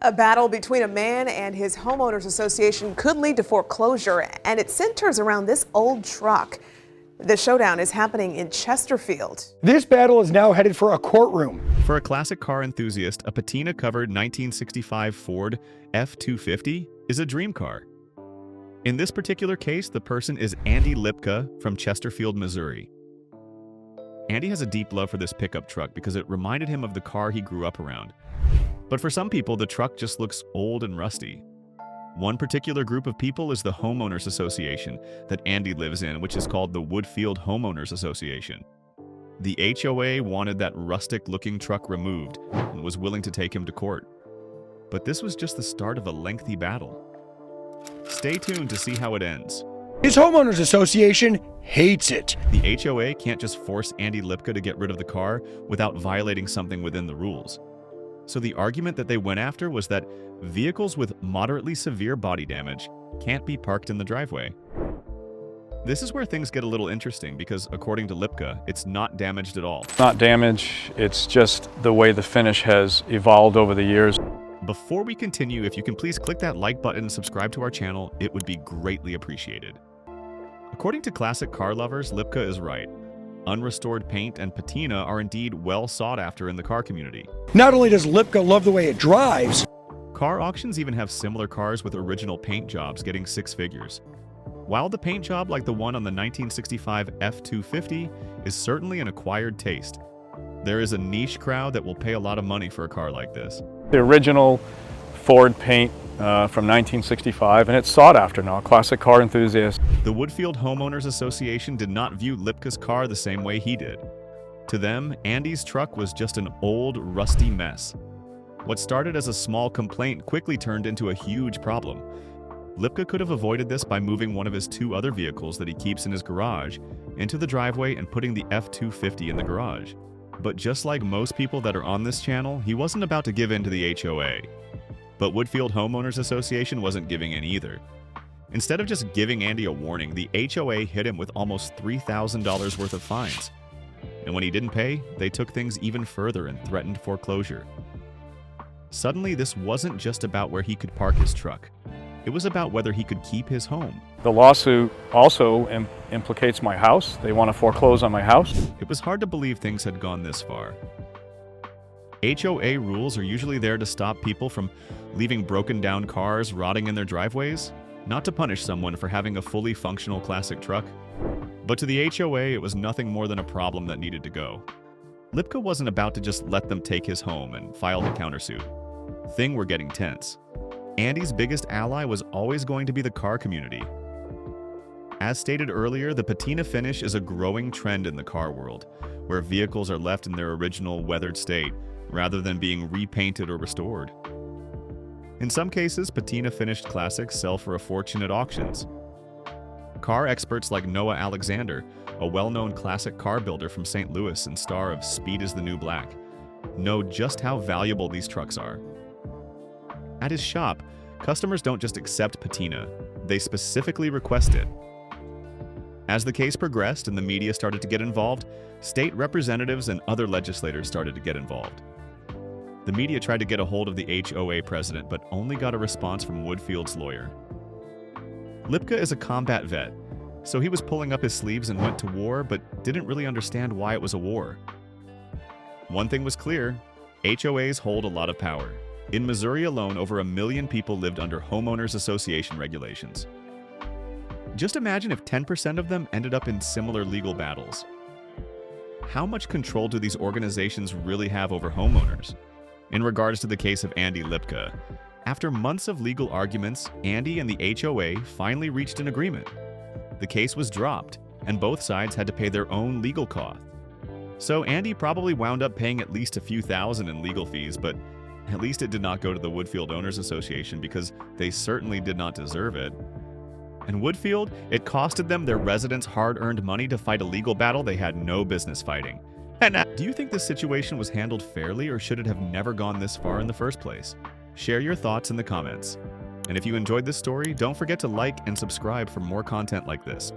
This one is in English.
A battle between a man and his homeowners association could lead to foreclosure, and it centers around this old truck. The showdown is happening in Chesterfield. This battle is now headed for a courtroom. For a classic car enthusiast, a patina-covered 1965 Ford F-250 is a dream car. In this particular case, the person is Andy Lipka from Chesterfield, Missouri. Andy has a deep love for this pickup truck because it reminded him of the car he grew up around. But for some people, the truck just looks old and rusty. One particular group of people is the homeowners association that Andy lives in, which is called the Woodfield Homeowners Association. The HOA wanted that rustic-looking truck removed and was willing to take him to court. But this was just the start of a lengthy battle. Stay tuned to see how it ends. His homeowners association hates it. The HOA can't just force Andy Lipka to get rid of the car without violating something within the rules. So the argument that they went after was that vehicles with moderately severe body damage can't be parked in the driveway. This is where things get a little interesting because, according to Lipka, it's not damaged at all. Not damage, it's just the way the finish has evolved over the years. Before we continue, if you can please click that like button and subscribe to our channel, it would be greatly appreciated. According to classic car lovers, Lipka is right. Unrestored paint and patina are indeed well sought after in the car community. Not only does Lipka love the way it drives, car auctions even have similar cars with original paint jobs getting six figures. While the paint job like the one on the 1965 F-250 is certainly an acquired taste, there is a niche crowd that will pay a lot of money for a car like this. The original Ford paint from 1965, and it's sought after now, classic car enthusiast. The Woodfield Homeowners Association did not view Lipka's car the same way he did. To them, Andy's truck was just an old, rusty mess. What started as a small complaint quickly turned into a huge problem. Lipka could have avoided this by moving one of his two other vehicles that he keeps in his garage into the driveway and putting the F-250 in the garage. But just like most people that are on this channel, he wasn't about to give in to the HOA. But Woodfield Homeowners Association wasn't giving in either. Instead of just giving Andy a warning, the HOA hit him with almost $3,000 worth of fines. And when he didn't pay, they took things even further and threatened foreclosure. Suddenly, this wasn't just about where he could park his truck. It was about whether he could keep his home. The lawsuit also implicates my house. They want to foreclose on my house. It was hard to believe things had gone this far. HOA rules are usually there to stop people from leaving broken down cars rotting in their driveways, not to punish someone for having a fully functional classic truck. But to the HOA, it was nothing more than a problem that needed to go. Lipka wasn't about to just let them take his home and file the countersuit. Things were getting tense. Andy's biggest ally was always going to be the car community. As stated earlier, the patina finish is a growing trend in the car world, where vehicles are left in their original weathered state, rather than being repainted or restored. In some cases, patina-finished classics sell for a fortune at auctions. Car experts like Noah Alexander, a well-known classic car builder from St. Louis and star of Speed is the New Black, know just how valuable these trucks are. At his shop, customers don't just accept patina, they specifically request it. As the case progressed and the media started to get involved, state representatives and other legislators started to get involved. The media tried to get a hold of the HOA president, but only got a response from Woodfield's lawyer. Lipka is a combat vet, so he was pulling up his sleeves and went to war, but didn't really understand why it was a war. One thing was clear, HOAs hold a lot of power. In Missouri alone, over 1 million people lived under homeowners association regulations. Just imagine if 10% of them ended up in similar legal battles. How much control do these organizations really have over homeowners? In regards to the case of Andy Lipka, after months of legal arguments, Andy and the HOA finally reached an agreement. The case was dropped, and both sides had to pay their own legal costs. So Andy probably wound up paying at least a few thousand in legal fees, but at least it did not go to the Woodfield Owners Association because they certainly did not deserve it. And Woodfield, it costed them their residents' hard-earned money to fight a legal battle they had no business fighting. And do you think this situation was handled fairly, or should it have never gone this far in the first place? Share your thoughts in the comments. And if you enjoyed this story, don't forget to like and subscribe for more content like this.